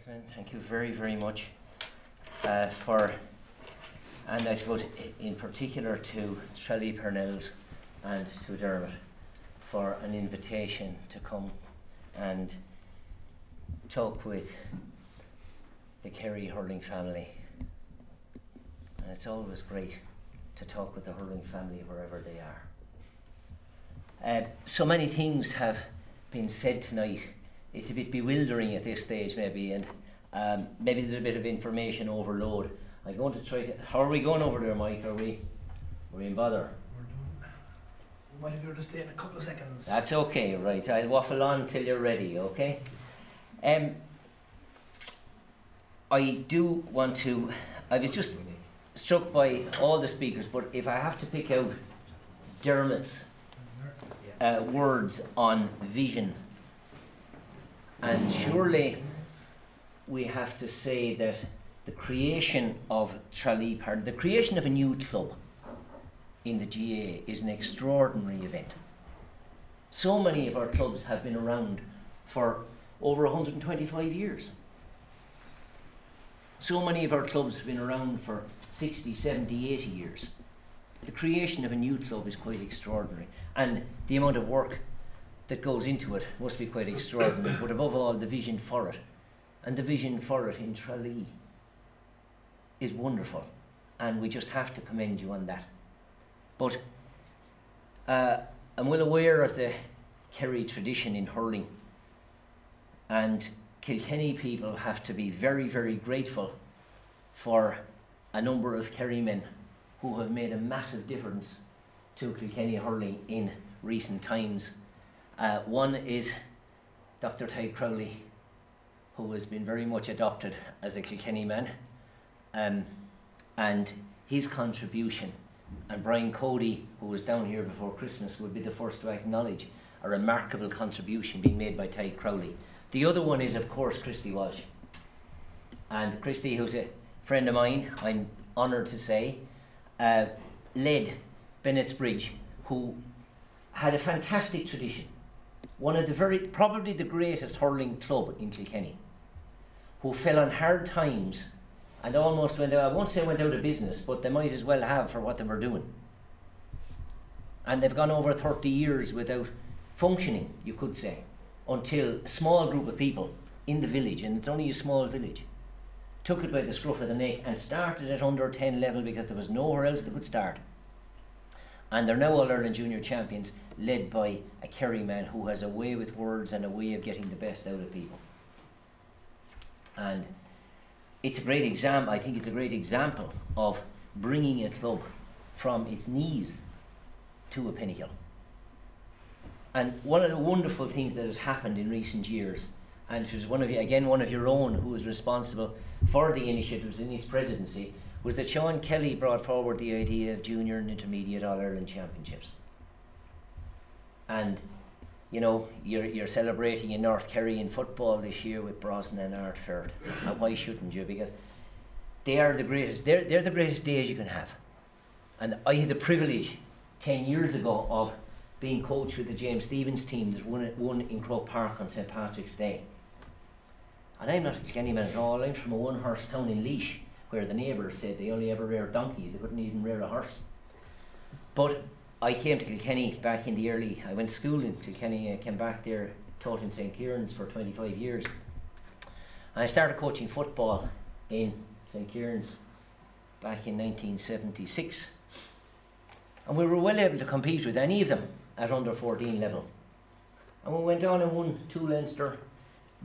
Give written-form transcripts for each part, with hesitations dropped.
Gentlemen, thank you very, very much and I suppose in particular to Tralee, Parnells and to Dermot for an invitation to come and talk with the Kerry hurling family. And it's always great to talk with the hurling family wherever they are. So many things have been said tonight. It's a bit bewildering at this stage maybe, and maybe there's a bit of information overload. I'm going to try to... How are we going over there, Mike? Are we in bother? We're done. We might have your display in a couple of seconds. That's okay, right. I'll waffle on till you're ready, okay? I do want to... I was just struck by all the speakers, but if I have to pick out Dermot's words on vision, and surely we have to say that the creation of Tralee Park, the creation of a new club in the GAA is an extraordinary event. So many of our clubs have been around for over 125 years. So many of our clubs have been around for 60, 70, 80 years. The creation of a new club is quite extraordinary, and the amount of work that goes into it must be quite extraordinary, but above all the vision for it. And the vision for it in Tralee is wonderful, and we just have to commend you on that. But I'm well aware of the Kerry tradition in hurling, and Kilkenny people have to be very, very grateful for a number of Kerry men who have made a massive difference to Kilkenny hurling in recent times. One is Dr. Crowley, who has been very much adopted as a Kilkenny man, and his contribution, and Brian Cody, who was down here before Christmas, would be the first to acknowledge a remarkable contribution being made by Ty Crowley. The other one is, of course, Christy Walsh. And Christy, who's a friend of mine, I'm honoured to say, led Bennett's Bridge, who had a fantastic tradition. One of the probably the greatest hurling club in Kilkenny, who fell on hard times and almost went out, I won't say went out of business, but they might as well have for what they were doing. And they've gone over 30 years without functioning, you could say, until a small group of people in the village, and it's only a small village, took it by the scruff of the neck and started at under 10 level because there was nowhere else they could start. And they're now All-Ireland Junior Champions, led by a Kerry man who has a way with words and a way of getting the best out of people. And it's a great example, I think it's a great example of bringing a club from its knees to a pinnacle. And one of the wonderful things that has happened in recent years, and it was one of your own who was responsible for the initiatives in his presidency, was that Sean Kelly brought forward the idea of junior and intermediate All-Ireland Championships. And you know, you're celebrating in North Kerry in football this year with Brosnan and Ardfert. And why shouldn't you? Because they are the greatest, they're the greatest days you can have. And I had the privilege 10 years ago of being coached with the James Stevens team that won in Croke Park on St. Patrick's Day. And I'm not a Kilkenny man at all, I'm from a one-horse town in Laois, where the neighbours said they only ever reared donkeys, they couldn't even rear a horse. But I came to Kilkenny back in the I went to school in Kilkenny, I came back there, taught in St. Kieran's for 25 years. And I started coaching football in St. Kieran's back in 1976. And we were well able to compete with any of them at under 14 level. And we went on and won 2 Leinster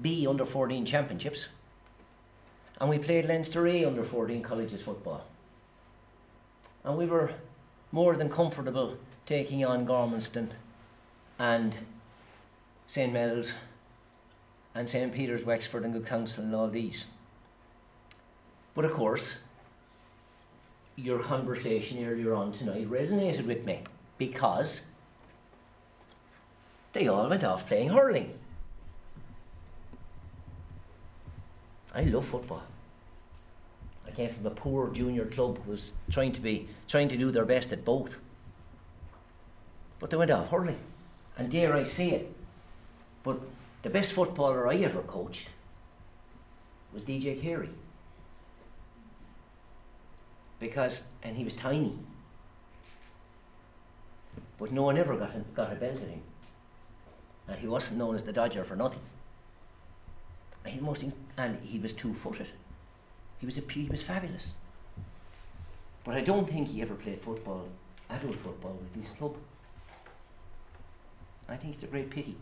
B under 14 championships. And we played Leinster A under 14 colleges football. And we were more than comfortable taking on Gormanston and St. Mel's and St. Peter's, Wexford and Good Counsel and all these. But of course, your conversation earlier on tonight resonated with me because they all went off playing hurling. I love football. I came from a poor junior club who was trying to do their best at both. But they went off hurling. And dare I say it, but the best footballer I ever coached was DJ Kerry. And he was tiny. But no one ever got a belt at him. And he wasn't known as the Dodger for nothing. And he was 2-footed. He was fabulous. But I don't think he ever played football, adult football, with his club. I think it's a great pity.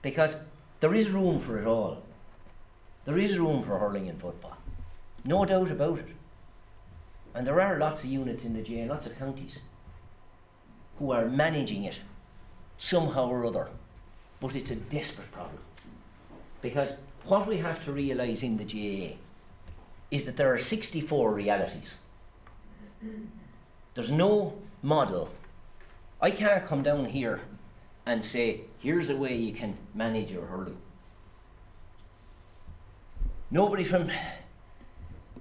Because there is room for it all. There is room for hurling in football. No doubt about it. And there are lots of units in the GA, lots of counties, who are managing it somehow or other. But it's a desperate problem. Because what we have to realise in the GAA is that there are 64 realities. There's no model. I can't come down here and say, here's a way you can manage your hurling. Nobody from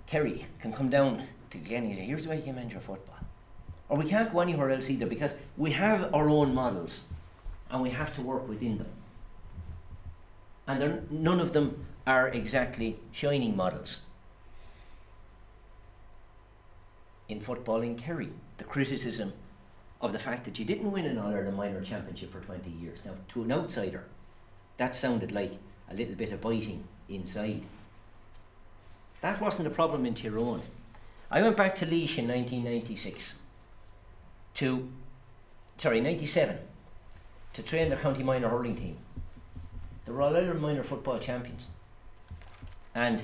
Kerry can come down to Kilkenny and say, here's the way you can manage your football. Or we can't go anywhere else either, because we have our own models and we have to work within them. And none of them are exactly shining models. In football in Kerry, the criticism of the fact that you didn't win an All-Ireland minor championship for 20 years. Now, to an outsider, that sounded like a little bit of biting inside. That wasn't a problem in Tyrone. I went back to Laois in 97, to train the county minor hurling team. They were All-Ireland minor football champions. And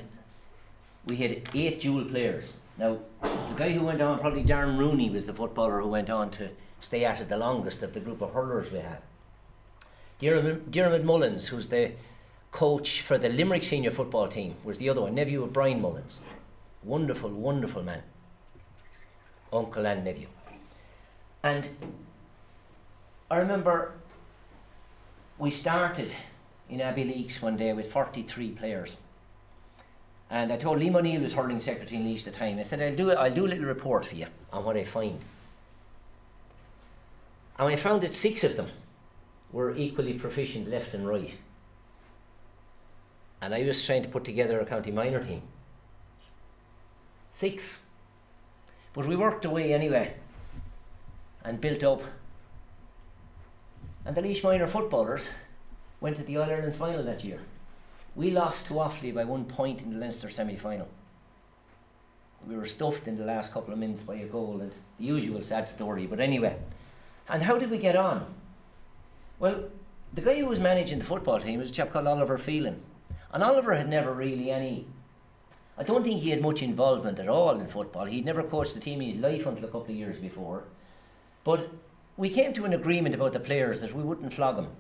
we had 8 dual players. Now, the guy who went on, probably Darren Rooney, was the footballer who went on to stay at it the longest of the group of hurlers we had. Diarmuid Mullins, who's the coach for the Limerick senior football team, was the other one, nephew of Brian Mullins. Wonderful, wonderful man. Uncle and nephew. And I remember we started in Abbey Leaks one day with 43 players. And I told Liam O'Neill, was hurling secretary in Laois at the time, I said, I'll do a little report for you on what I find. And I found that 6 of them were equally proficient left and right. And I was trying to put together a county minor team. 6. But we worked away anyway and built up. And the Laois minor footballers went to the All-Ireland final that year. We lost to Offaly by 1 point in the Leinster semi-final. We were stuffed in the last couple of minutes by a goal, and the usual sad story, but anyway. And how did we get on? Well, the guy who was managing the football team was a chap called Oliver Phelan. And Oliver had never really I don't think he had much involvement at all in football. He'd never coached the team in his life until a couple of years before. But we came to an agreement about the players that we wouldn't flog them.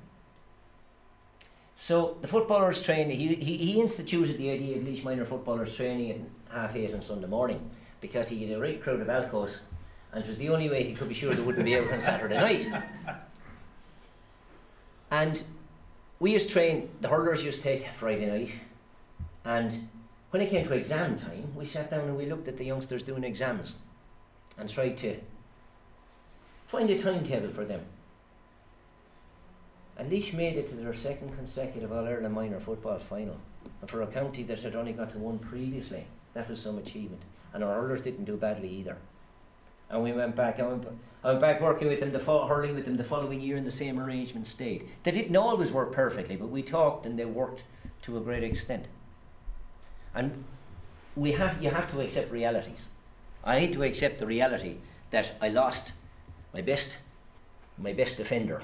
So the footballers trained, he instituted the idea of Laois minor footballers training at 8:30 on Sunday morning, because he had a right crowd of alcos, and it was the only way he could be sure they wouldn't be out on Saturday night. And we used to train, the hurlers used to take Friday night, and when it came to exam time, we sat down and we looked at the youngsters doing exams and tried to find a timetable for them. And Laois made it to their 2nd consecutive All-Ireland minor football final. And for a county that had only got to 1 previously, that was some achievement. And our hurlers didn't do badly either. And we went back, I went back working with them, hurling with them the following year, and the same arrangement stayed. They didn't always work perfectly, but we talked and they worked to a great extent. And you have to accept realities. I had to accept the reality that I lost my best defender,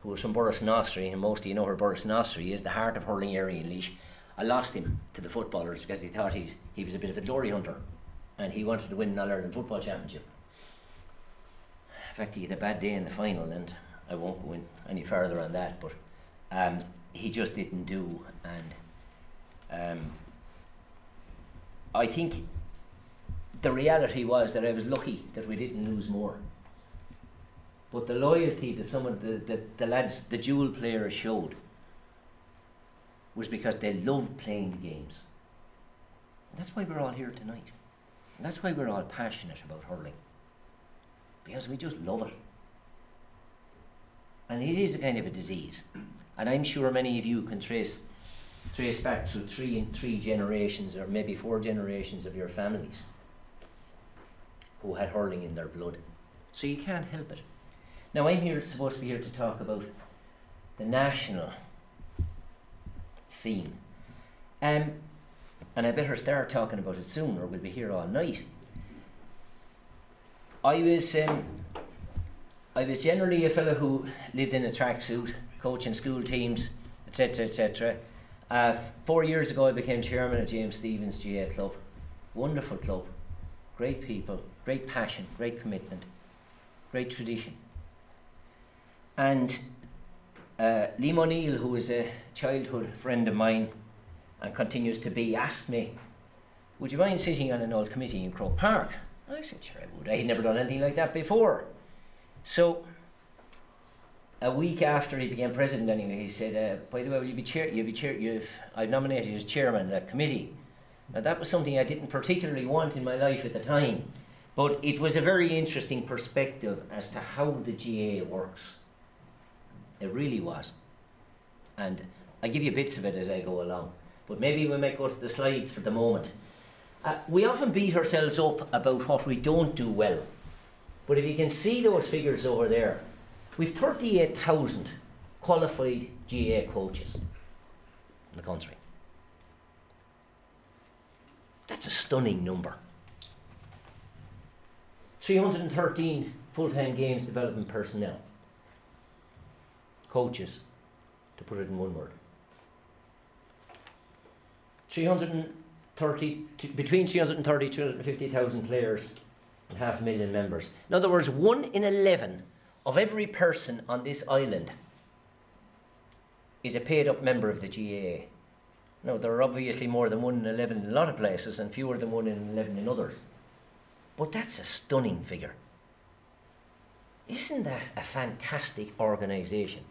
who was from Borris-in-Ossory, and most of you know where Borris-in-Ossory is, the heart of hurling area in Laois. I lost him to the footballers because he thought he was a bit of a glory hunter, and he wanted to win an All-Ireland football championship. In fact, he had a bad day in the final, and I won't go in any further on that, but he just didn't do. And I think the reality was that I was lucky that we didn't lose more. But the loyalty that some of the lads, the dual players, showed was because they loved playing the games. And that's why we're all here tonight. And that's why we're all passionate about hurling. Because we just love it. And it is a kind of a disease. And I'm sure many of you can trace trace back through three generations or maybe 4 generations of your families who had hurling in their blood. So you can't help it. Now I'm supposed to be here to talk about the national scene. And I better start talking about it soon or we'll be here all night. I was generally a fellow who lived in a tracksuit, coaching school teams, etc., etc. 4 years ago I became chairman of James Stephens GA Club. Wonderful club, great people, great passion, great commitment, great tradition. And Liam O'Neill, who is a childhood friend of mine and continues to be, asked me, would you mind sitting on an old committee in Croke Park? And I said, sure I would. I had never done anything like that before. So a week after he became president anyway, he said, by the way, will you be chair? I've nominated you as chairman of that committee. Now that was something I didn't particularly want in my life at the time, but it was a very interesting perspective as to how the GA works. It really was. And I'll give you bits of it as I go along. But maybe we might go to the slides for the moment. We often beat ourselves up about what we don't do well. But if you can see those figures over there, we've 38,000 qualified GA coaches in the country. That's a stunning number. 313 full-time games development personnel. Coaches, to put it in one word. Between 330 and 350,000 players and 500,000 members. In other words, 1 in 11 of every person on this island is a paid up member of the GAA. Now, there are obviously more than 1 in 11 in a lot of places and fewer than 1 in 11 in others. But that's a stunning figure. Isn't that a fantastic organisation?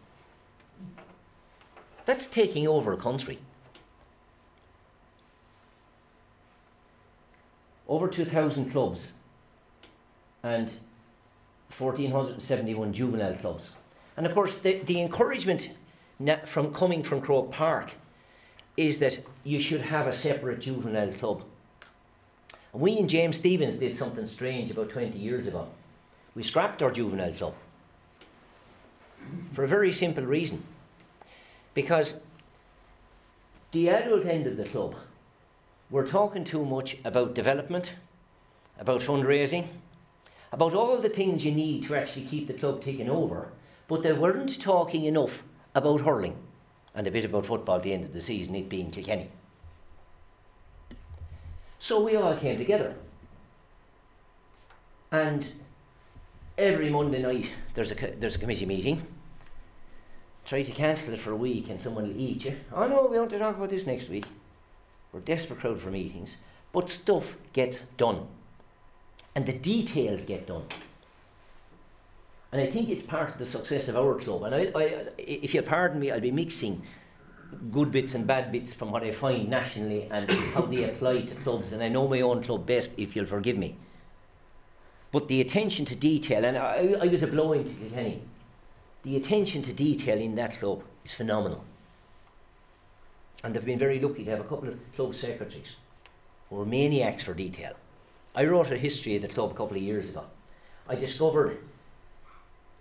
That's taking over a country. Over 2,000 clubs and 1,471 juvenile clubs. And of course, the encouragement coming from Croke Park is that you should have a separate juvenile club. And we in James Stephens did something strange about 20 years ago. We scrapped our juvenile club for a very simple reason. Because the adult end of the club, we're talking too much about development, about fundraising, about all the things you need to actually keep the club ticking over, but they weren't talking enough about hurling and a bit about football at the end of the season, it being Kilkenny. So we all came together. And every Monday night there's a committee meeting. Try to cancel it for a week and someone will eat you. Oh no, we want to talk about this next week. We're a desperate crowd for meetings, but stuff gets done. And the details get done. And I think it's part of the success of our club. And if you'll pardon me, I'll be mixing good bits and bad bits from what I find nationally and how they apply to clubs. And I know my own club best, if you'll forgive me. But the attention to detail, and I was a blow-in to Kilkenny, the attention to detail in that club is phenomenal. And they've been very lucky to have a couple of club secretaries who are maniacs for detail. I wrote a history of the club a couple of years ago. I discovered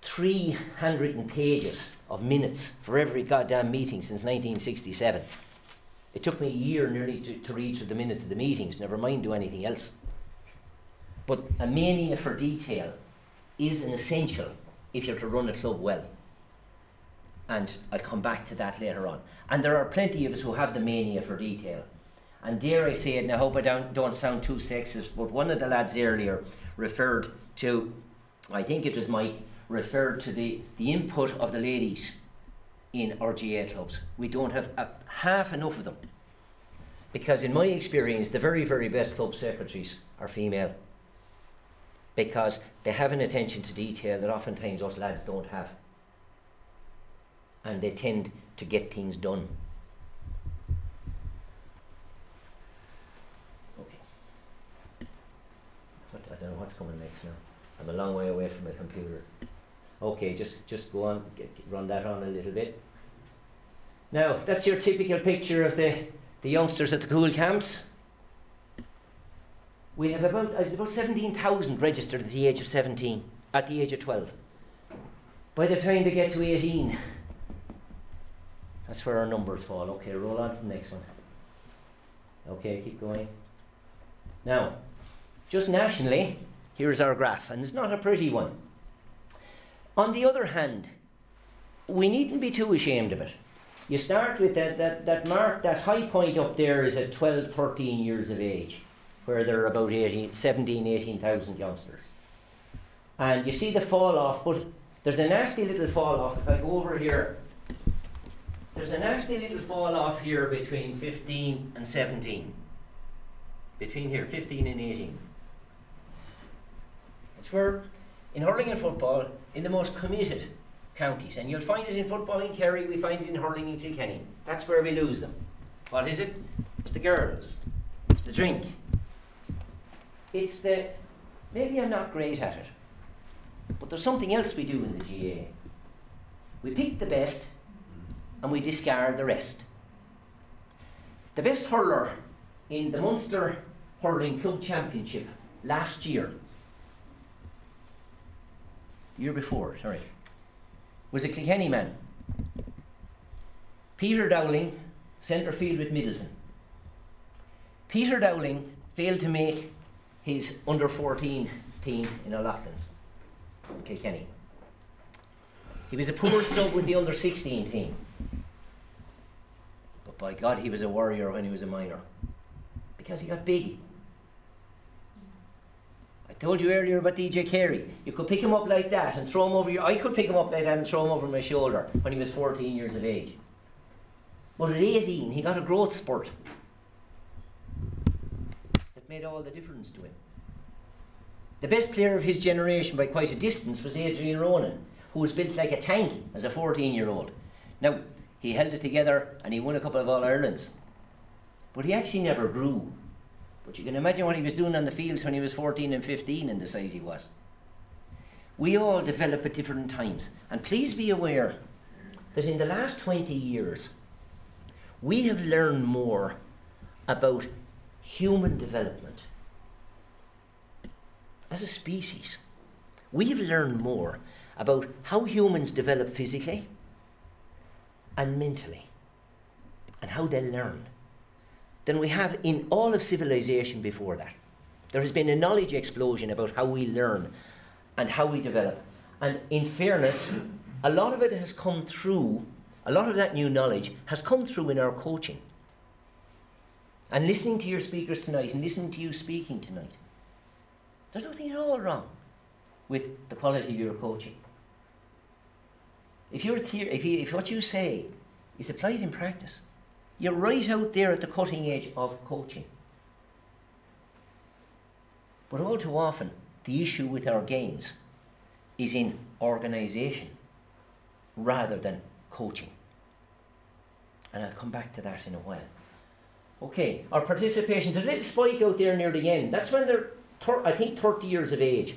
3 handwritten pages of minutes for every goddamn meeting since 1967. It took me a year nearly to read through the minutes of the meetings, never mind do anything else. But a mania for detail is an essential if you're to run a club well. And I'll come back to that later on. And there are plenty of us who have the mania for detail. And dare I say it, now I hope I don't sound too sexist, but one of the lads earlier referred to, I think it was Mike, referred to the input of the ladies in our GA clubs. We don't have half enough of them. Because in my experience, the very, very best club secretaries are female. Because they have an attention to detail that oftentimes us lads don't have. And they tend to get things done. Okay. I don't know what's coming next now. I'm a long way away from my computer. Okay, just go on, run that on a little bit. Now, that's your typical picture of the youngsters at the cool camps. We have about 17,000 registered at the age of 17, at the age of 12. By the time they get to 18, that's where our numbers fall. Okay, roll on to the next one. Okay, keep going. Now, just nationally, here's our graph, and it's not a pretty one. On the other hand, we needn't be too ashamed of it. You start with that mark, that high point up there is at 12, 13 years of age, where there are about 18,000 youngsters. And you see the fall off, but there's a nasty little fall off. If I go over here, there's a nasty little fall off here between 15 and 17. Between here, 15 and 18. It's where, in hurling and football, in the most committed counties, and you'll find it in football in Kerry, we find it in hurling in Kilkenny. That's where we lose them. What is it? It's the girls. It's the drink. It's the, maybe I'm not great at it, but there's something else we do in the GA. We pick the best and we discard the rest. The best hurler in the Munster Hurling Club Championship last year, year before, sorry, was a Kilkenny man. Peter Dowling, centre field with Middleton. Peter Dowling failed to make his under-14 team in O'Loughlin's, Kilkenny. He was a poor sub with the under-16 team. But by God, he was a warrior when he was a minor, because he got big. I told you earlier about DJ Kerry. You could pick him up like that and throw him over I could pick him up like that and throw him over my shoulder when he was 14 years of age. But at 18, he got a growth spurt that made all the difference to him. The best player of his generation by quite a distance was Adrian Ronan, who was built like a tank as a 14-year-old. Now, he held it together and he won a couple of All-Irelands. But he actually never grew. But you can imagine what he was doing on the fields when he was 14 and 15 and the size he was. We all develop at different times. And please be aware that in the last 20 years, we have learned more about human development as a species. We have learned more about how humans develop physically and mentally and how they learn than we have in all of civilization before that. There has been a knowledge explosion about how we learn and how we develop. And in fairness, a lot of it has come through, a lot of that new knowledge has come through in our coaching. And listening to your speakers tonight and listening to you speaking tonight, there's nothing at all wrong with the quality of your coaching. If what you say is applied in practice, you're right out there at the cutting edge of coaching. But all too often, the issue with our games is in organisation rather than coaching. And I'll come back to that in a while. Okay, our participation, there's a little spike out there near the end. That's when they're, I think, 30 years of age.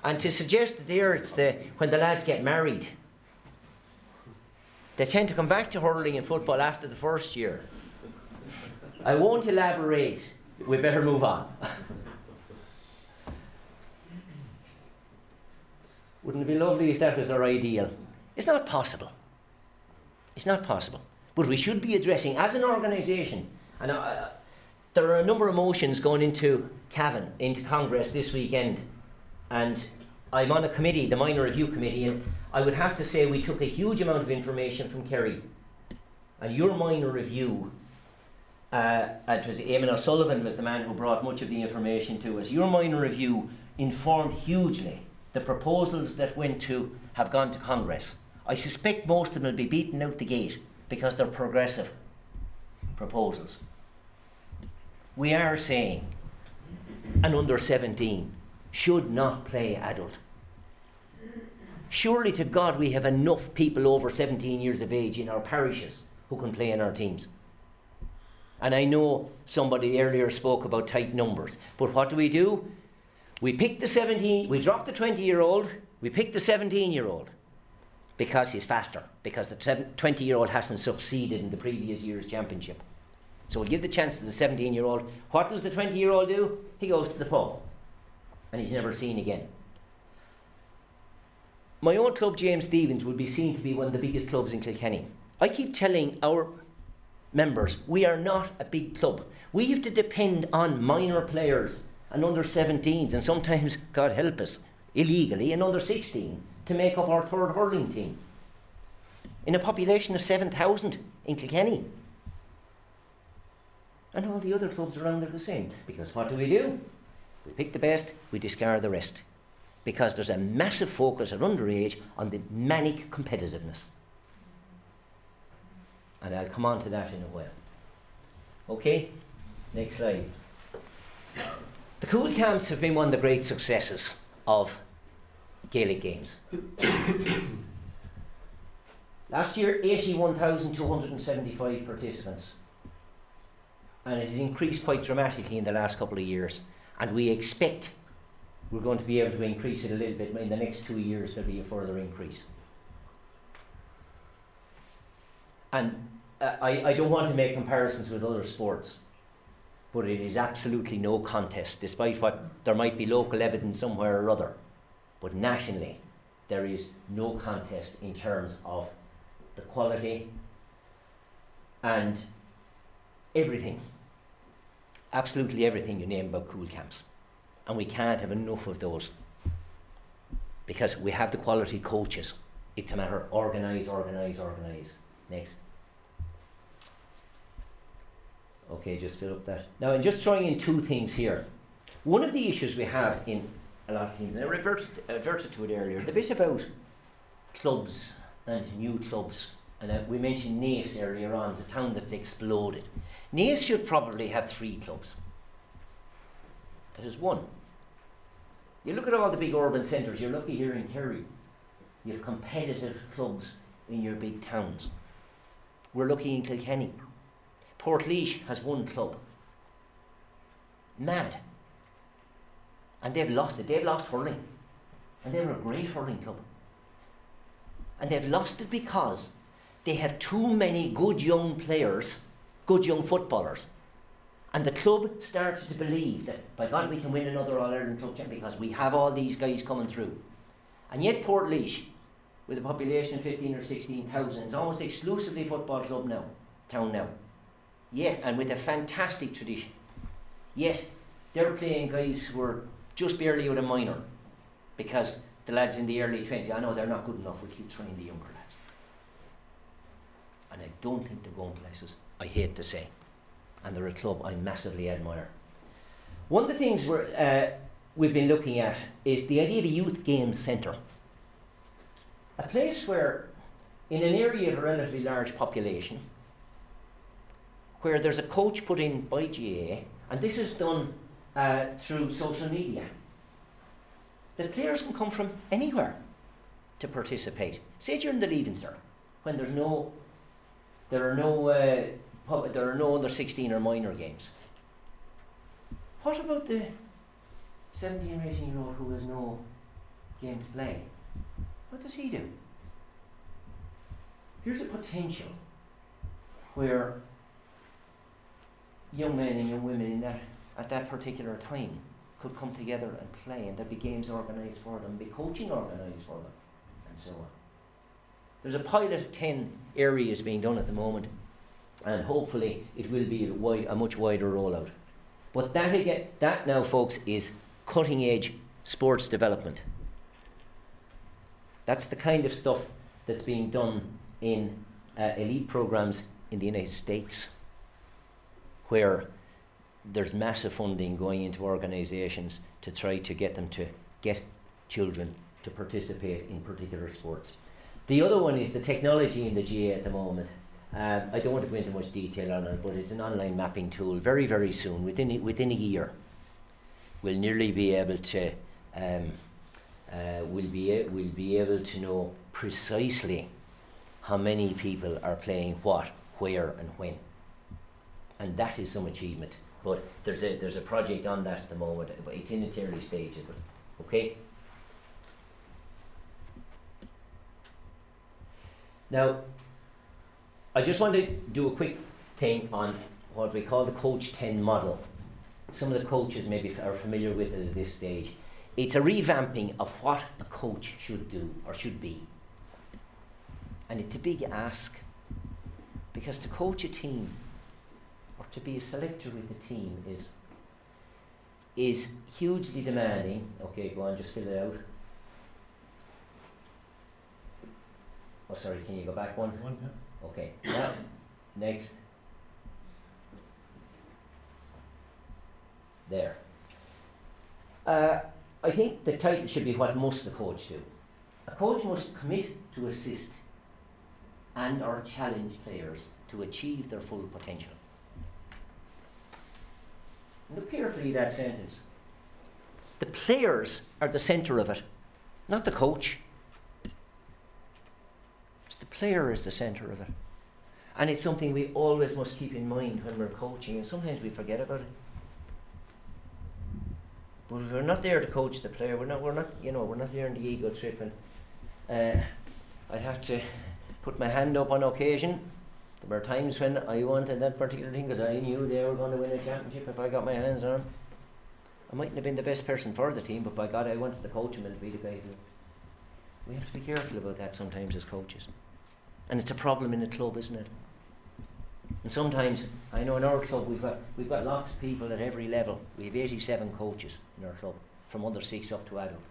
And to suggest that there it's when the lads get married, they tend to come back to hurling and football after the first year. I won't elaborate. We better move on. Wouldn't it be lovely if that was our ideal? It's not possible. It's not possible. But we should be addressing, as an organisation, and there are a number of motions going into Cavan, into Congress this weekend, and I'm on a committee, the Minor Review Committee, and I would have to say we took a huge amount of information from Kerry. And your minor review, it was Eamon O'Sullivan was the man who brought much of the information to us. Your minor review informed hugely the proposals that have gone to Congress. I suspect most of them will be beaten out the gate because they're progressive proposals. We are saying an under 17 should not play adult. Surely to God we have enough people over 17 years of age in our parishes who can play in our teams. And I know somebody earlier spoke about tight numbers, but what do? We pick the 17, we drop the 20-year-old, we pick the 17-year-old. because he's faster, because the 20-year-old hasn't succeeded in the previous year's championship. So we'll give the chance to the 17-year-old. What does the 20-year-old do? He goes to the pub, and he's never seen again. My own club, James Stevens, would be seen to be one of the biggest clubs in Kilkenny. I keep telling our members, we are not a big club. We have to depend on minor players and under 17s, and sometimes, God help us, illegally, and under 16 to make up our third hurling team. In a population of 7,000 in Kilkenny. And all the other clubs around are the same. Because what do? We pick the best, we discard the rest. Because there's a massive focus at underage on the manic competitiveness. And I'll come on to that in a while. Okay, next slide. The Cool Camps have been one of the great successes of Gaelic games. Last year, 81,275 participants. And it has increased quite dramatically in the last couple of years. And we expect we're going to be able to increase it a little bit. In the next 2 years, there'll be a further increase. And I don't want to make comparisons with other sports, but it is absolutely no contest, despite what there might be local evidence somewhere or other. But nationally, there is no contest in terms of the quality and everything, absolutely everything you name about Cool Camps. And we can't have enough of those because we have the quality coaches. It's a matter of organise, organise, organise. Next. Okay, just fill up that. Now, I'm just throwing in two things here. One of the issues we have in a lot of teams, and I reverted to it earlier, the bit about clubs and new clubs. And we mentioned Naas earlier on, it's a town that's exploded. Naas should probably have 3 clubs. That is one. You look at all the big urban centres, you're lucky here in Kerry. You have competitive clubs in your big towns. We're lucky in Kilkenny. Portlaoise has 1 club. Mad. And they've lost it. They've lost hurling. And they were a great hurling club. And they've lost it because they have too many good young players, good young footballers. And the club started to believe that, by God, we can win another All-Ireland club championship because we have all these guys coming through. And yet Portlaoise, with a population of 15 or 16,000, is almost exclusively a football club now, town now. Yeah, and with a fantastic tradition. Yet, they're playing guys who are just barely out of minor because the lads in the early 20s, I know they're not good enough, we keep trying the younger lads. And I don't think they're going places, I hate to say. And they're a club I massively admire. One of the things we've been looking at is the idea of a youth games centre. A place where, in an area of a relatively large population, where there's a coach put in by GAA, and this is done through social media. The players can come from anywhere to participate. Say during the Leaving Cert, when there are no under 16 or minor games. What about the 17 or 18-year-old who has no game to play? What does he do? Here's a potential where young men and young women at that particular time could come together and play, and there'd be games organised for them, be coaching organised for them, and so on. There's a pilot of 10 areas being done at the moment, and hopefully it will be a much wider rollout. But that now, folks, is cutting edge sports development. That's the kind of stuff that's being done in elite programs in the United States, where there's massive funding going into organisations to try to get them to get children to participate in particular sports. The other one is the technology in the GA at the moment. I don't want to go into much detail on it, but it's an online mapping tool. Very, very soon, within a year, we'll nearly be able to we'll be able to know precisely how many people are playing what, where, and when. And that is some achievement. But there's a project on that at the moment. But it's in its early stages. But okay. Now, I just want to do a quick thing on what we call the Coach 10 model. Some of the coaches maybe are familiar with it at this stage. It's a revamping of what a coach should do or should be. And it's a big ask, because to coach a team or to be a selector with a team is hugely demanding. Okay, go on, just fill it out. Oh, sorry, can you go back one? One, yeah. Okay, now, next. There. I think the title should be what must the coach do. A coach must commit to assist and or challenge players to achieve their full potential. Look carefully at that sentence. The players are the centre of it, not the coach. It's the player is the centre of it. And it's something we always must keep in mind when we're coaching, and sometimes we forget about it. But if we're not there to coach the player, we're not there in the ego trip. And I'd have to put my hand up on occasion. There were times when I wanted that particular thing because I knew they were going to win a championship if I got my hands on them. I mightn't have been the best person for the team, but by God, I wanted to coach them and be the guy who. We have to be careful about that sometimes as coaches. And it's a problem in a club, isn't it? And sometimes, I know in our club we've got lots of people at every level. We have 87 coaches in our club, from under 6 up to adult.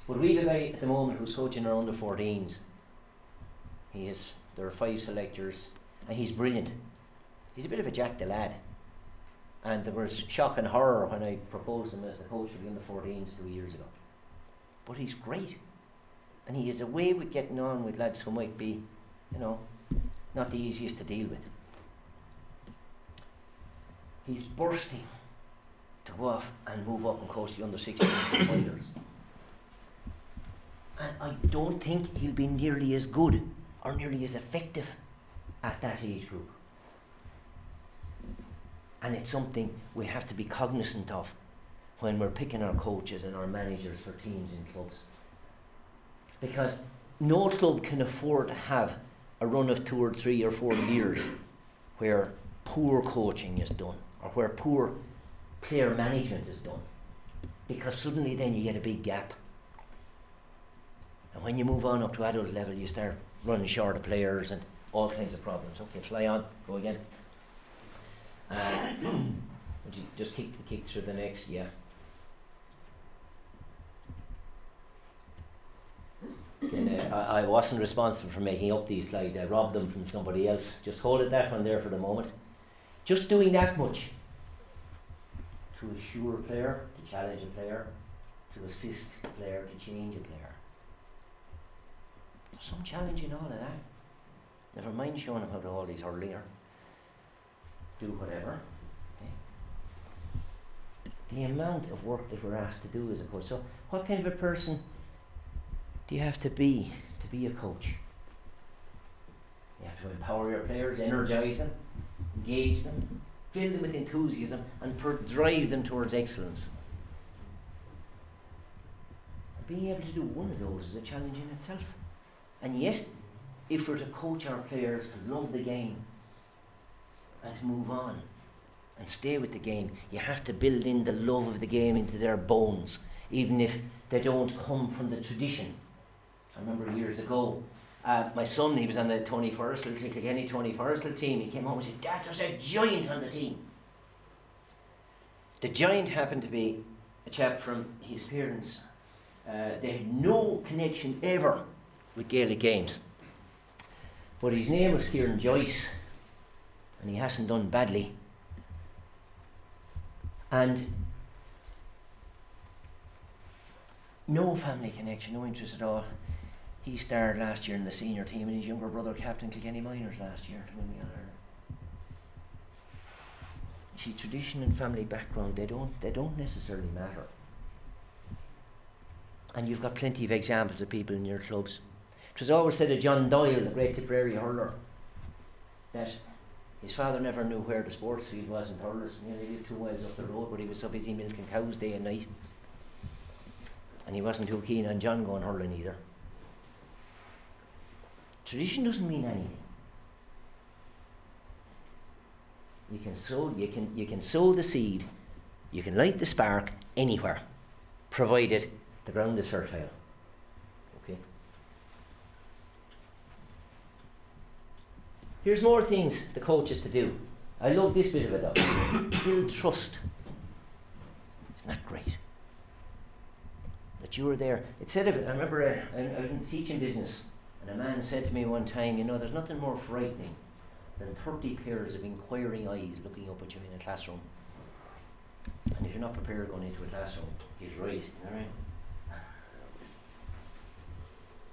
But we have a guy at the moment who's coaching our under 14s. There are 5 selectors, and he's brilliant. He's a bit of a Jack the lad. And there was shock and horror when I proposed him as the coach for the under 14s 2 years ago. But he's great. And he has a way with getting on with lads who might be, not the easiest to deal with. He's bursting to go off and move up and coach the under 16s and minors. And I don't think he'll be nearly as good or nearly as effective at that age group. And it's something we have to be cognizant of when we're picking our coaches and our managers for teams in clubs. Because no club can afford to have a run of 2 or 3 or 4 years where poor coaching is done or where poor player management is done, because suddenly then you get a big gap, and when you move on up to adult level you start running short of players and all kinds of problems. Okay, fly on, go again. Would you just kick through the next? Yeah. I wasn't responsible for making up these slides. I robbed them from somebody else. Just hold it that one there for the moment. Just doing that much to assure a player, to challenge a player, to assist a player, to change a player. There's some challenge in all of that. Never mind showing them how to hold these hurling or do whatever. Okay. The amount of work that we're asked to do as a coach. So what kind of a person do you have to be a coach? You have to empower your players, energise them, engage them, fill them with enthusiasm and drive them towards excellence. Being able to do one of those is a challenge in itself. And yet, if we're to coach our players to love the game and to move on and stay with the game, you have to build in the love of the game into their bones, even if they don't come from the tradition. I remember years ago, my son, he was on the Tony Forrestal, Kilkenny Tony Forrestal team. He came home and said, "Dad, there's a giant on the team." The giant happened to be a chap from his parents. They had no connection ever with Gaelic games. But his name was Kieran Joyce, and he hasn't done badly. And no family connection, no interest at all. He started last year in the senior team, and his younger brother captained Kilkenny minors last year to win the honour. See, tradition and family background, they don't necessarily matter. And you've got plenty of examples of people in your clubs. It was always said of John Doyle, the great Tipperary hurler, that his father never knew where the sports field was in Thurles. He lived 2 miles up the road, but he was so busy milking cows day and night. And he wasn't too keen on John going hurling either. Tradition doesn't mean anything. You can sow the seed, you can light the spark anywhere, provided the ground is fertile. Okay. Here's more things the coach is to do. I love this bit of it though. Build trust. Isn't that great? That you were there. It said of it, I remember I was in the teaching business, and a man said to me one time, you know, there's nothing more frightening than 30 pairs of inquiring eyes looking up at you in a classroom. And if you're not prepared going into a classroom, he's right, all right?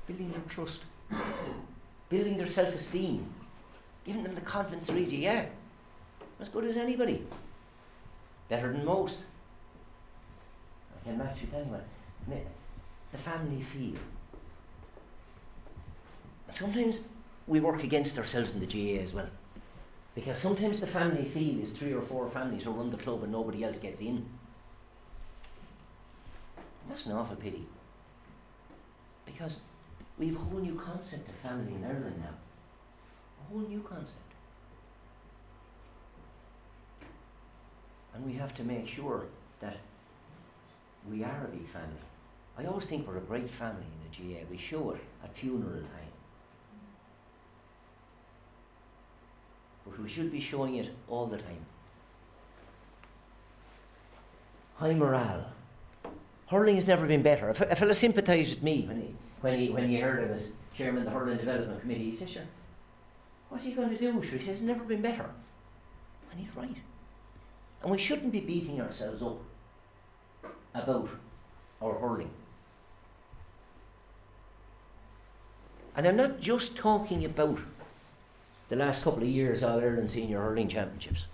Building their trust, building their self-esteem, giving them the confidence to raise you, yeah, as good as anybody, better than most. I can match with anyone. The family feel. And sometimes we work against ourselves in the GA as well. Because sometimes the family feel is 3 or 4 families who run the club and nobody else gets in. And that's an awful pity. Because we have a whole new concept of family in Ireland now. A whole new concept. And we have to make sure that we are a big family. I always think we're a great family in the GA. We show it at funeral time. But we should be showing it all the time. High morale. Hurling has never been better. A fellow sympathised with me when he heard I was chairman of the Hurling Development Committee. He said, sure, what are you going to do? He says, it's never been better. And he's right. And we shouldn't be beating ourselves up about our hurling. And I'm not just talking about the last couple of years All-Ireland Senior Hurling Championships.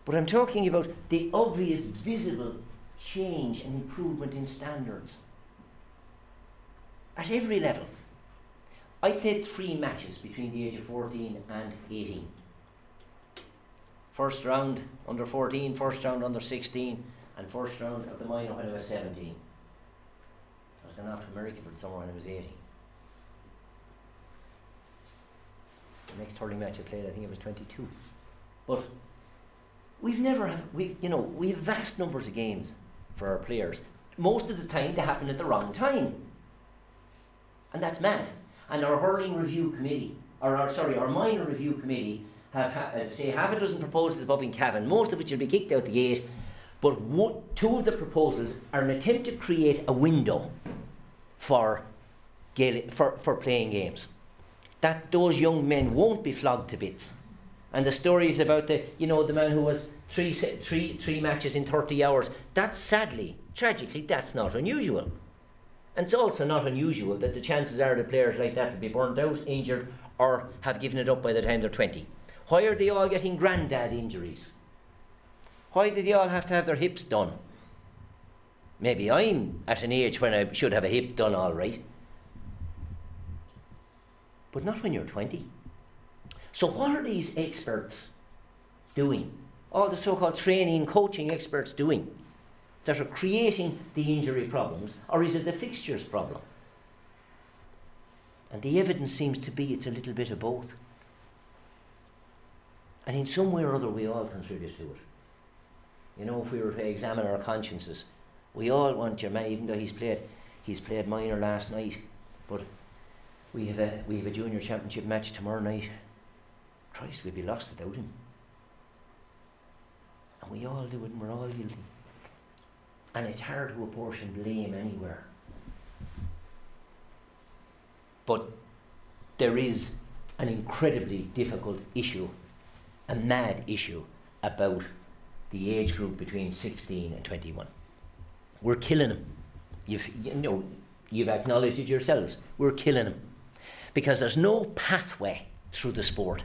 But I'm talking about the obvious, visible change and improvement in standards at every level. I played 3 matches between the age of 14 and 18. First round under 14, first round under 16, and first round of the minor when I was 17. I was going off to America for the summer when I was 18. The next hurling match I played, I think it was 22. But we have vast numbers of games for our players. Most of the time they happen at the wrong time. And that's mad. And our hurling review committee, our minor review committee, have, as I say, half a dozen proposals above in Cavan, most of which will be kicked out the gate. But 2 of the proposals are an attempt to create a window for playing games. That those young men won't be flogged to bits. And the stories about the man who was three matches in 30 hours, that's sadly, tragically, that's not unusual. And it's also not unusual that the chances are that players like that will be burnt out, injured, or have given it up by the time they're 20. Why are they all getting granddad injuries? Why do they all have to have their hips done? Maybe I'm at an age when I should have a hip done all right. But not when you're 20. So what are these experts doing? All the so-called training and coaching experts doing that are creating the injury problems, or is it the fixtures problem? And the evidence seems to be it's a little bit of both. And in some way or other we all contribute to it. You know, if we were to examine our consciences, we all want your man, even though he's played minor last night, but we have a junior championship match tomorrow night. Christ, we'd be lost without him. And we all do it, and we're all guilty. And it's hard to apportion blame anywhere. But there is an incredibly difficult issue, a mad issue, about the age group between 16 and 21. We're killing them. You've acknowledged it yourselves. We're killing them. Because there's no pathway through the sport.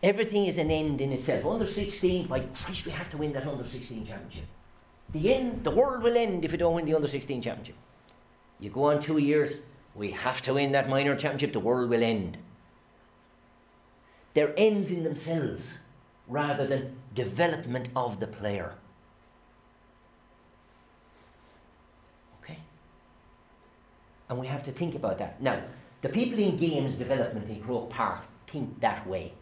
Everything is an end in itself. Under 16, by Christ, we have to win that under 16 championship. The world will end if we don't win the under 16 championship. You go on 2 years, we have to win that minor championship, the world will end. They're ends in themselves rather than development of the player. And we have to think about that. Now, the people in games development in Croke Park think that way.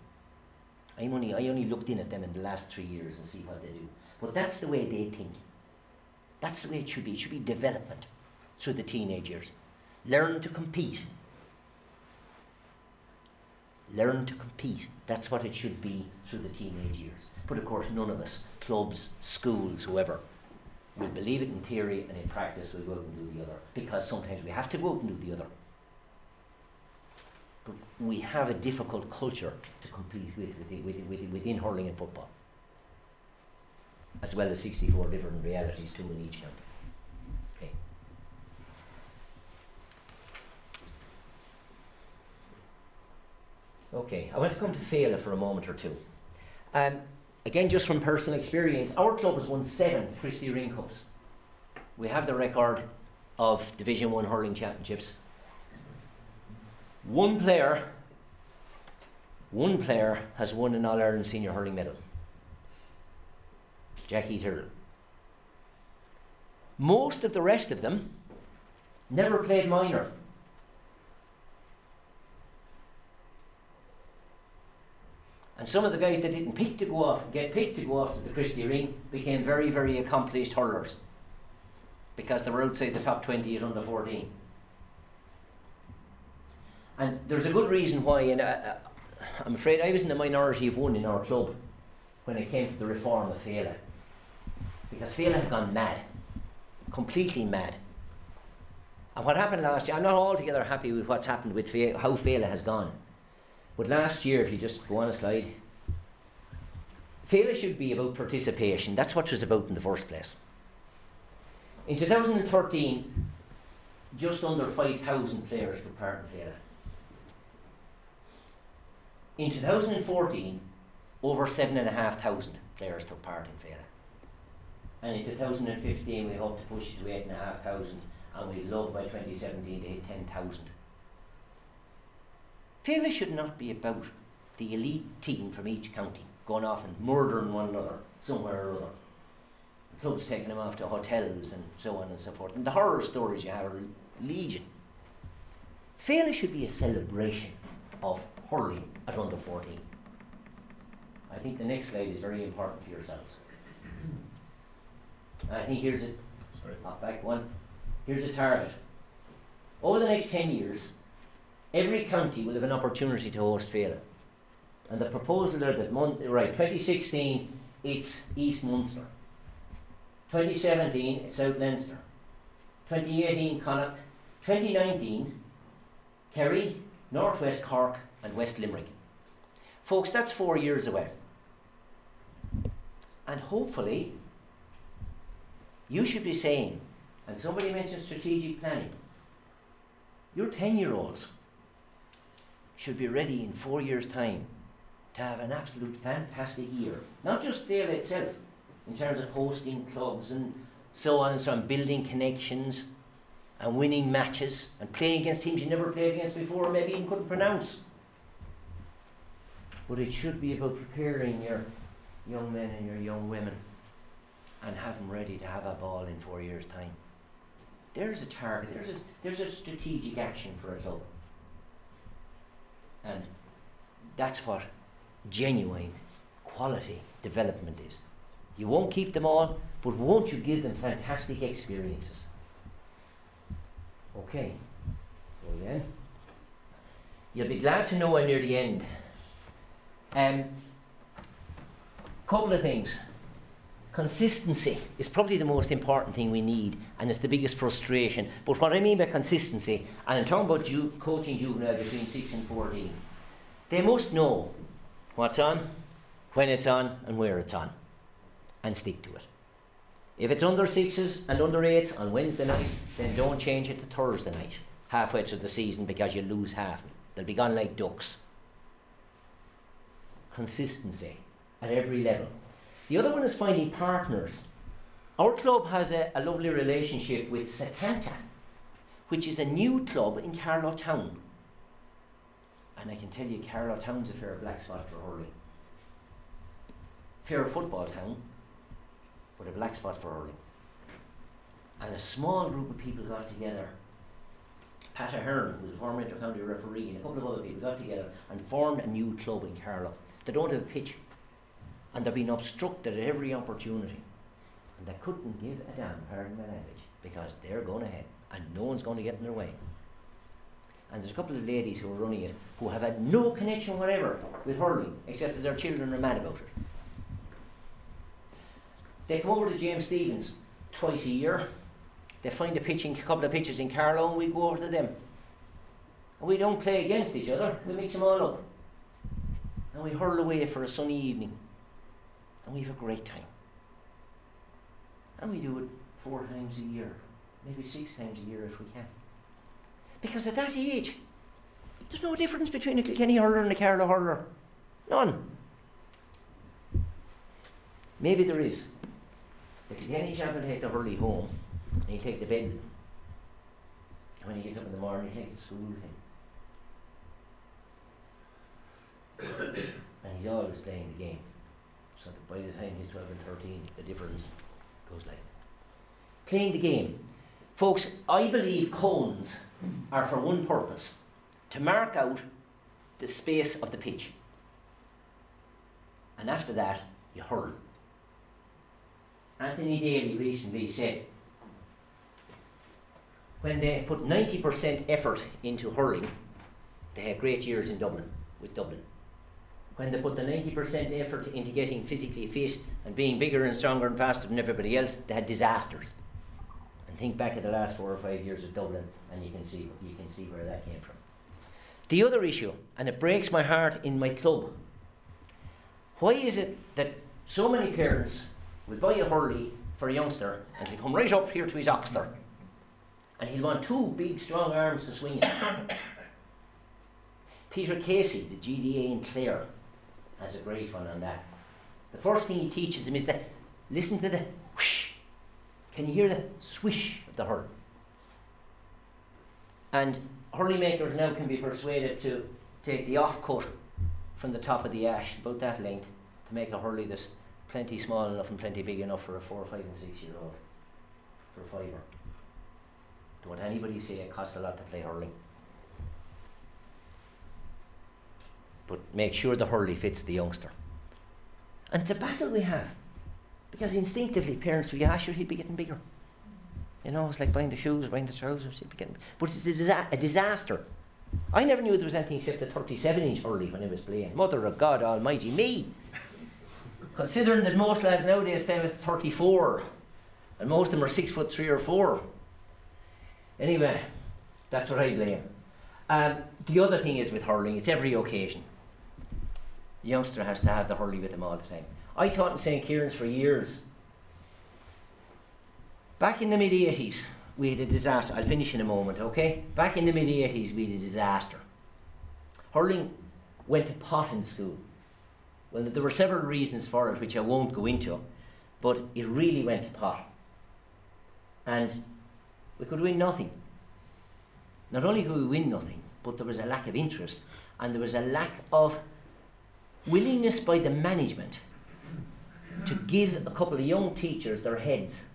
I only looked in at them in the last 3 years and see what they do. But that's the way they think. That's the way it should be. It should be development through the teenage years. Learn to compete. Learn to compete. That's what it should be through the teenage years. But of course, none of us, clubs, schools, whoever, will believe it in theory, and in practice we'll go out and do the other. Because sometimes we have to go out and do the other. But we have a difficult culture to compete within hurling and football, as well as 64 different realities too in each county. Okay. Okay, I want to come to Féile for a moment or two. Again, just from personal experience, our club has won 7 Christy Ring Cups. We have the record of Division 1 hurling championships. One player has won an All-Ireland Senior Hurling medal. Jackie Tyrrell. Most of the rest of them never played minor. And some of the guys that didn't get picked to go off to the Christy Ring became very, very accomplished hurlers because they were outside the top 20 at under 14. And there's a good reason why, and I'm afraid I was in the minority of one in our club when it came to the reform of Féile. Because Féile had gone mad, completely mad. And what happened last year, I'm not altogether happy with what's happened with Féile, how Féile has gone. But last year, if you just go on a slide, Féile should be about participation. That's what it was about in the first place. In 2013, just under 5,000 players took part in Féile. In 2014, over 7,500 players took part in Féile. And in 2015, we hope to push it to 8,500, and we'd love by 2017 to hit 10,000. Féile should not be about the elite team from each county going off and murdering one another somewhere or other. The clubs taking them off to hotels and so on and so forth. And the horror stories you have are legion. Féile should be a celebration of hurling at under 14. I think the next slide is very important for yourselves. I think here's it. Back one. Here's a target. Over the next 10 years, every county will have an opportunity to host Féile. And the proposal there that 2016 it's East Munster. 2017 it's South Leinster. 2018 Connacht. 2019 Kerry, North West Cork and West Limerick. Folks, that's 4 years away. And hopefully you should be saying, and somebody mentioned strategic planning, your 10-year-olds should be ready in 4 years' time to have an absolute fantastic year. Not just Féile itself, in terms of hosting clubs and so on and so on, building connections and winning matches and playing against teams you never played against before or maybe even couldn't pronounce. But it should be about preparing your young men and your young women and have them ready to have a ball in 4 years' time. There's a target, there's a strategic action for a club. And that's what genuine quality development is. You won't keep them all, but won't you give them fantastic experiences? Okay, so again, you'll be glad to know I'm near the end. Couple of things. Consistency is probably the most important thing we need, and it's the biggest frustration. But what I mean by consistency, and I'm talking about coaching juvenile between 6 and 14, they must know what's on, when it's on, and where it's on, and stick to it. If it's under 6s and under 8s on Wednesday night, then don't change it to Thursday night, halfway through the season, because you lose half. They'll be gone like ducks. Consistency at every level. The other one is finding partners. Our club has a lovely relationship with Setanta, which is a new club in Carlow Town. And I can tell you, Carlow Town's a fair black spot for hurling. Fair football town, but a black spot for hurling. And a small group of people got together Pat Ahern, who's a former inter-county referee, and a couple of other people got together and formed a new club in Carlow. They don't have a pitch, and they're being obstructed at every opportunity. And they couldn't give a damn, pardon my language, because they're going ahead, and no one's going to get in their way. And there's a couple of ladies who are running it who have had no connection whatever with hurling, except that their children are mad about it. They come over to James Stevens twice a year. They find a couple of pitches in Carlow, and we go over to them. And we don't play against each other, we mix them all up. And we hurl away for a sunny evening. And we have a great time. And we do it 4 times a year, maybe 6 times a year if we can. Because at that age, there's no difference between a Kilkenny hurler and a Carlow hurler. None. Maybe there is. The Kilkenny chap will take the hurley home, and he'll take the bed with him. And when he gets up in the morning, he'll take it to school with him. And he's always playing the game. So that by the time he's 12 and 13, the difference goes like playing the game. Folks, I believe cones are for one purpose: to mark out the space of the pitch. And after that, you hurl. Anthony Daly recently said, when they put 90% effort into hurling, they had great years in Dublin, with Dublin. When they put the 90% effort into getting physically fit and being bigger and stronger and faster than everybody else, they had disasters. And think back at the last 4 or 5 years of Dublin, and you can see where that came from. The other issue, and it breaks my heart in my club, why is it that so many parents will buy a hurley for a youngster and he'll come right up here to his oxter and he'll want 2 big strong arms to swing it? Peter Casey, the GDA in Clare, has a great one on that. The first thing he teaches him is that listen to the whoosh. Can you hear the swish of the hurl? And hurley makers now can be persuaded to take the offcut from the top of the ash, about that length, to make a hurley that's plenty small enough and plenty big enough for a 4, 5 and 6 year old, for a fiver. Don't anybody say it costs a lot to play hurling. But make sure the hurley fits the youngster. And it's a battle we have, because instinctively parents will go, sure, he'll be getting bigger. You know, it's like buying the shoes, buying the trousers, he'll be getting bigger. But it's a disaster. I never knew there was anything except a 37-inch hurley when I was playing. Mother of God almighty me! Considering that most lads nowadays play with 34, and most of them are 6'3" or 4. Anyway, that's what I blame. The other thing is with hurling, it's every occasion. The youngster has to have the hurley with him all the time. I taught in St. Kieran's for years. Back in the mid-80s, we had a disaster. I'll finish in a moment, okay? Back in the mid-80s, we had a disaster. Hurling went to pot in school. Well, there were several reasons for it, which I won't go into, but it really went to pot. And we could win nothing. Not only could we win nothing, but there was a lack of interest, and there was a lack of willingness by the management to give a couple of young teachers their heads.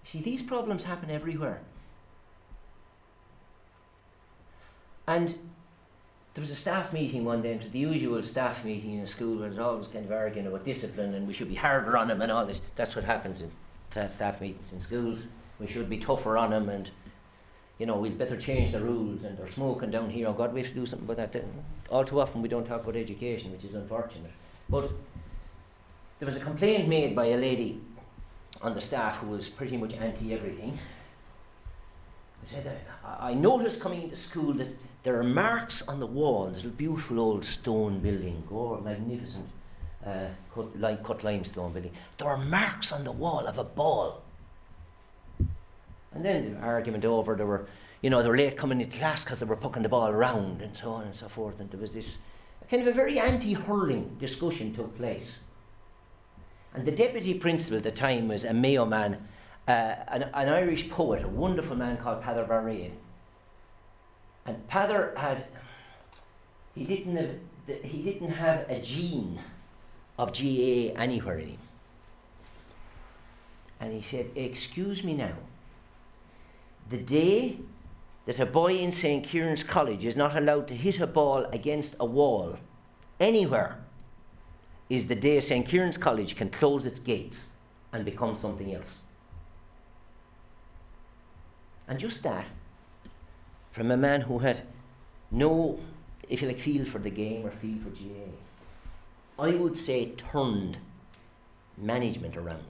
See, these problems happen everywhere. And there was a staff meeting one day, and it was the usual staff meeting in a school where there's always kind of arguing about discipline and we should be harder on them and all this. That's what happens in staff meetings in schools. We should be tougher on them, and you know, we'd better change the rules, and they're smoking down here. Oh God, we have to do something about that. All too often we don't talk about education, which is unfortunate. But there was a complaint made by a lady on the staff who was pretty much anti-everything. She said, I noticed coming into school that there are marks on the wall. There's a beautiful old stone building, magnificent cut limestone building. There are marks on the wall of a ball. And then the argument over, they were late coming into class because they were pucking the ball around and so on and so forth. And there was this kind of a very anti-hurling discussion took place. And the deputy principal at the time was a Mayo man, an Irish poet, a wonderful man called Pather Barraid. And Pather he didn't have a gene of GA anywhere in him. And he said, excuse me now, The day that a boy in St. Kieran's College is not allowed to hit a ball against a wall anywhere is the day St. Kieran's College can close its gates and become something else. And just that, from a man who had no, if you like, feel for the game or feel for GA, I would say turned management around.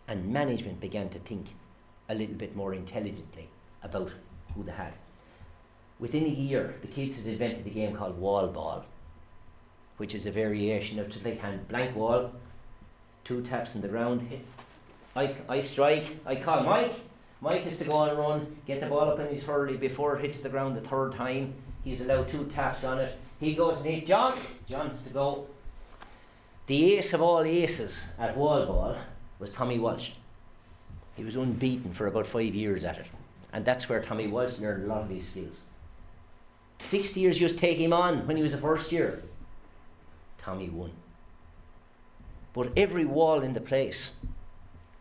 And management began to think a little bit more intelligently about who they had. Within a year, the kids had invented a game called wall ball, which is a variation of just like hand blank wall, 2 taps in the ground. I strike, I call Mike. Mike has to go on and run, get the ball up in his hurley before it hits the ground the 3rd time. He's allowed 2 taps on it. He goes and hits John. John has to go. The ace of all aces at wall ball was Tommy Walsh. He was unbeaten for about 5 years at it. And that's where Tommy Walsh learned a lot of his skills. 60 years used to take him on when he was the 1st year. Tommy won. But every wall in the place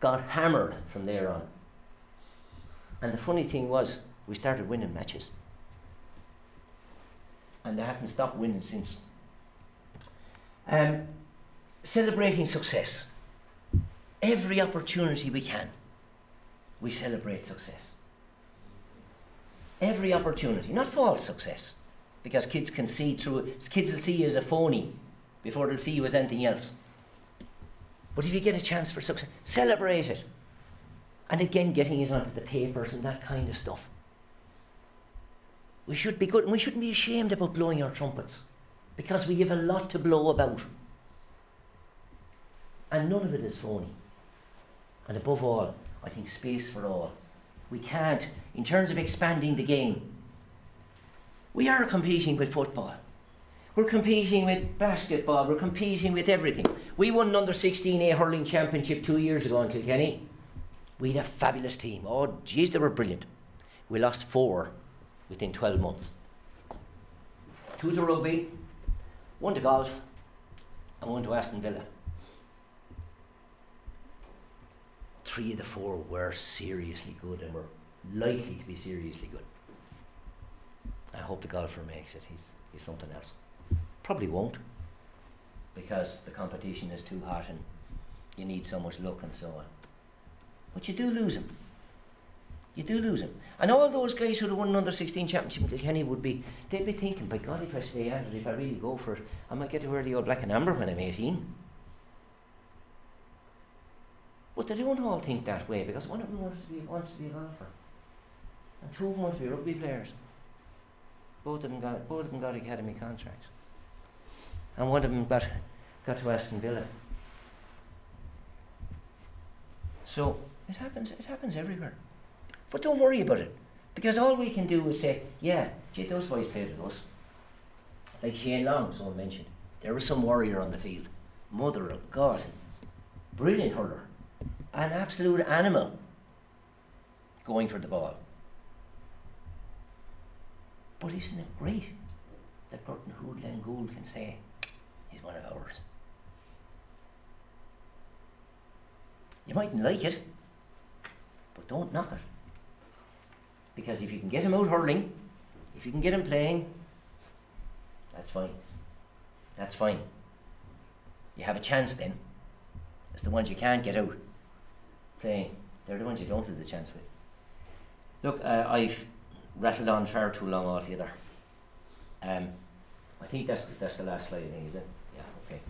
got hammered from there on. And the funny thing was, we started winning matches. And they haven't stopped winning since. Celebrating success. Every opportunity we can, we celebrate success. Every opportunity, not false success, because kids can see through it. Kids will see you as a phony before they'll see you as anything else. But if you get a chance for success, celebrate it. And again, getting it onto the papers and that kind of stuff. We should be good, and we shouldn't be ashamed about blowing our trumpets, because we have a lot to blow about. And none of it is phony. And above all, I think space for all. We can't, in terms of expanding the game, we are competing with football. We're competing with basketball. We're competing with everything. We won an under-16A hurling championship 2 years ago in Kilkenny. We had a fabulous team. Oh, geez, they were brilliant. We lost 4 within 12 months. 2 to rugby, 1 to golf, and 1 to Aston Villa. 3 of the 4 were seriously good and were likely to be seriously good. I hope the golfer makes it. He's something else. Probably won't, because the competition is too hot and you need so much luck and so on. But you do lose him. You do lose him. And all those guys who won an under-16 championship in Kilkenny they'd be thinking, by God, if I stay at it, if I really go for it, I might get to wear the old black and amber when I'm 18. But they don't all think that way, because one of them wants to be a golfer. And 2 of them want to be rugby players. Both of them got academy contracts. And one of them got to Aston Villa. So it happens everywhere. But don't worry about it, because all we can do is say, yeah, gee, those boys played with us. Like Shane Long, someone mentioned. There was some warrior on the field. Mother of God. Brilliant hurler. An absolute animal going for the ball. But isn't it great that Burton Hoodland Gould can say he's one of ours? You mightn't like it, but don't knock it. Because if you can get him out hurling, if you can get him playing, that's fine. That's fine. You have a chance then. It's the ones you can't get out playing. They're the ones you don't have the chance with. Look, I've rattled on far too long altogether. I think that's the last slide, I think, is it? Yeah, okay.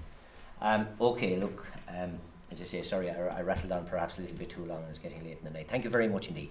Okay, look, as I say, sorry, I rattled on perhaps a little bit too long and it's getting late in the night. Thank you very much indeed.